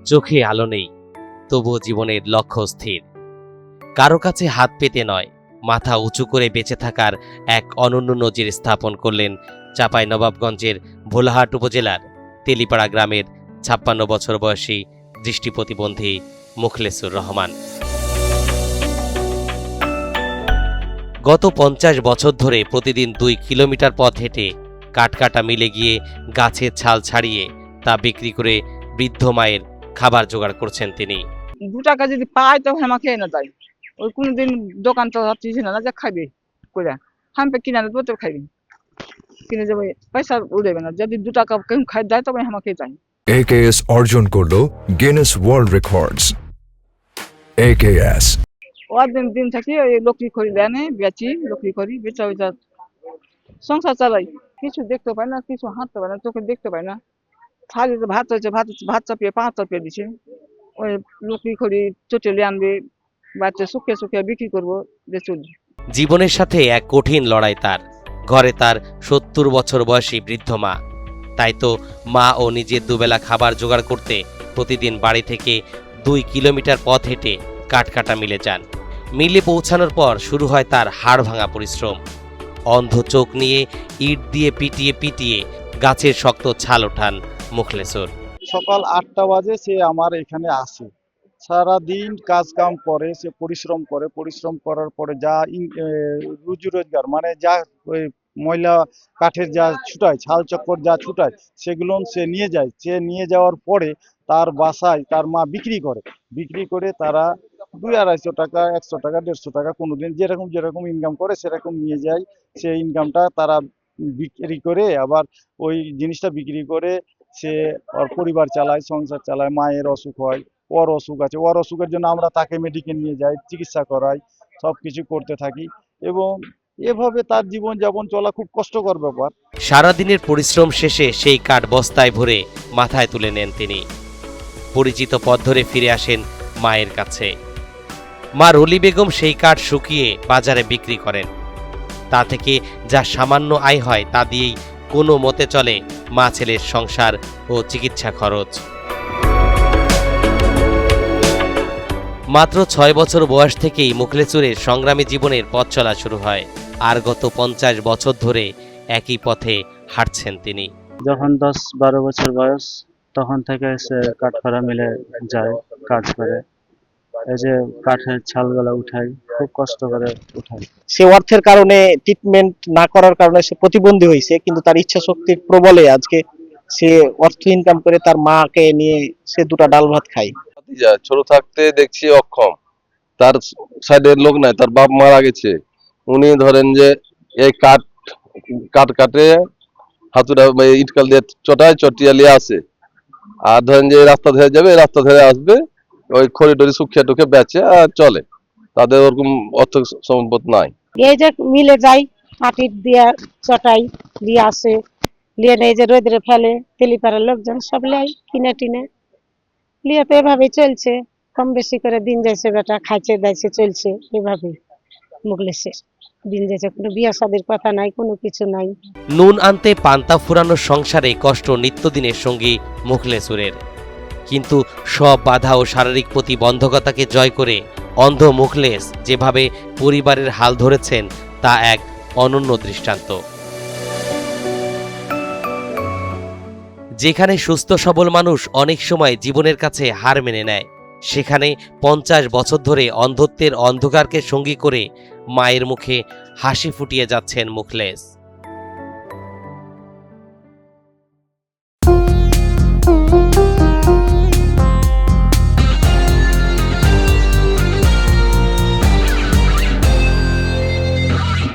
চোখে আলো নেই, তবুও জীবনের লক্ষ্য স্থির। কারো কাছে হাত পেতে নয়, মাথা উঁচু করে বেঁচে থাকার এক অনন্য নজির স্থাপন করলেন চাঁপাইনবাবগঞ্জের ভোলাহাট উপজেলার তেলিপাড়া গ্রামের ৫৬ বছর বয়সী দৃষ্টি প্রতিবন্ধী মুখলেসুর রহমান। গত ৫০ বছর ধরে প্রতিদিন ২ কিলোমিটার পথ হেঁটে কাঠকাটা মিলে গিয়ে গাছের ছাল ছাড়িয়ে তা বিক্রি করে বৃদ্ধ মায়ের খাবার জোগাড় করছেন তিনি। 2 টাকা যদি পাই তখন আমাকে এনে দেয়। ওই কোনদিন দোকান তো হচ্ছে না যে খাইবে কইরা হামপে কিনা দেবো তো খাইবে, কিনে যাবে পয়সা উড়েবে না। যদি 2 টাকা কেউ খাই দেয় তবে আমাকে দেয়। AKS অর্জন করলো গিনেস ওয়ার্ল্ড রেকর্ডস। AKS দিন দিন থাকি ওই লকড়ি খড়ি দেনে বেচি, লকড়ি খড়ি বেচা ওইটা সংসার চালাই। কিছু দেখতে পাই না, কিছু হাঁটতে পাই না, চোখে দেখতে পাই না। থালিতে ভাত হয়েছে, ভাত চাপিয়ে 5 চাপিয়ে দিছে। ওই লকড়ি খড়ি চটেলে আনবে, বাচ্চা শুকিয়ে শুকিয়ে বিক্রি করবো, দিয়ে চলবে। জীবনের সাথে এক কঠিন লড়াই তার। ঘরে তার ৭০ বছর বয়সী বৃদ্ধ মা। তাই তো মা ও নিজের দুবেলা খাবার জোগাড় করতে প্রতিদিন বাড়ি থেকে 2 কিলোমিটার পথ হেঁটে কাঠকাটা মিলে যান। মিলে পৌঁছানোর পর শুরু হয় তার হাড় ভাঙা পরিশ্রম। অন্ধ চোখ নিয়ে ইট দিয়ে পিটিয়ে পিটিয়ে গাছের শক্ত ছাল ওঠান মুখলেসুর। সকাল 8টা বাজে সে আমার এখানে আসে। সারাদিন কাজ কাম করে, সে পরিশ্রম করে। পরিশ্রম করার পরে যা রুজি রোজগার মানে যা ওই ময়লা কাঠের যা ছুটায়, ছাল চক্কর যা ছুটায়, সেগুলো সে নিয়ে যায়। সে নিয়ে যাওয়ার পরে তার বাসায় তার মা বিক্রি করে। বিক্রি করে তারা 200-250 টাকা, 100 টাকা, 150 টাকা কোনোদিন যেরকম ইনকাম করে সেরকম নিয়ে যায়। সেই ইনকামটা তারা বিক্রি করে আবার ওই জিনিসটা বিক্রি করে সে ওর পরিবার চালায়, সংসার চালায়। মায়ের অসুখ হয়, ওর অসুখ আছে, ওর অসুখের জন্য আমরা তাকে মেডিকেল নিয়ে যাই, চিকিৎসা করাই, সব কিছু করতে থাকি এবং এভাবে তার জীবন যাপন চলা খুব কষ্টকর ব্যাপার। সারাদিনের পরিশ্রম শেষে সেই কাঠ বস্তায় ভরে মাথায় তুলে নেন তিনি। পরিচিত পথ ধরে ফিরে আসেন মায়ের কাছে। মা রলি বেগম সেই কাঠ শুকিয়ে বাজারে বিক্রি করেন। তা থেকে যা সামান্য আয় হয় তা দিয়েই কোনো মতে চলে মা ছেলের সংসার ও চিকিৎসা খরচ। মাত্র 6 বছর বয়স থেকেই মুখলেসুরের সংগ্রামী জীবনের পথ চলা শুরু হয়। আর গত 50 বছর ধরে একই পথে হাঁটছেন তিনি। যখন 10-12 বছর বয়স তখন থেকে সে কাঠফাড়া মিলে যায়, কাজ করে। এই যে কাঠের ছালগুলা উঠাই, খুব কষ্ট করে উঠাই। সে অর্থের কারণে ট্রিটমেন্ট না করার কারণে সে প্রতিবন্ধী হয়েছে, কিন্তু তার ইচ্ছা শক্তির প্রবলে আজকে সে অর্থ ইনকাম করে তার মাকে নিয়ে সে 2টা ডাল ভাত খায়। ছোট থাকতে দেখছি অক্ষম, তার সাইডের লোক নাই, তার বাপ মারা গেছে। উনি ধরেন যে এই কাঠ কাটে হাতুড়া ইটকাল দিয়ে চটিয়া নিয়ে আসে। আর ধরেন যে রাস্তা ধরে যাবে, রাস্তা ধরে আসবে, ওই খড়ি শুকিয়ে টুকে বেচে আর চলে। তাদের ওরকম অর্থ সম্পদ নাই। এই যে মিলে যাই, মাটি দিয়ে চটাই দিয়ে আসে, লিয়ে নেই যে রোদরে ফেলে, তেলিপাড়ার লোকজন সব লাই কিনে টিনে লিয়ে তো এভাবে চলছে। কম বেশি করে দিন যাইছে, বেটা খাইছে দাইছে চলছে এভাবে। মুখলেসের দিন যাইছে, কোনো বিয়া শাদীর কথা নাই, কোনো কিছু নাই। নুন আনতে পান্তা ফুরানোর সংসারে কষ্ট নিত্যদিনের সঙ্গী মুখলেসুরের। কিন্তু সব বাধা ও শারীরিক প্রতিবন্ধকতাকে জয় করে অন্ধ মুখলেস যেভাবে পরিবারের হাল ধরেছেন তা এক অনন্য দৃষ্টান্ত। যেখানে সুস্থ সবল মানুষ অনেক সময় জীবনের কাছে হার মেনে নেয়, সেখানে 50 বছর ধরে অন্ধত্বের অন্ধকারকে সঙ্গী করে মায়ের মুখে হাসি ফুটিয়ে যাচ্ছেন মুখলেস।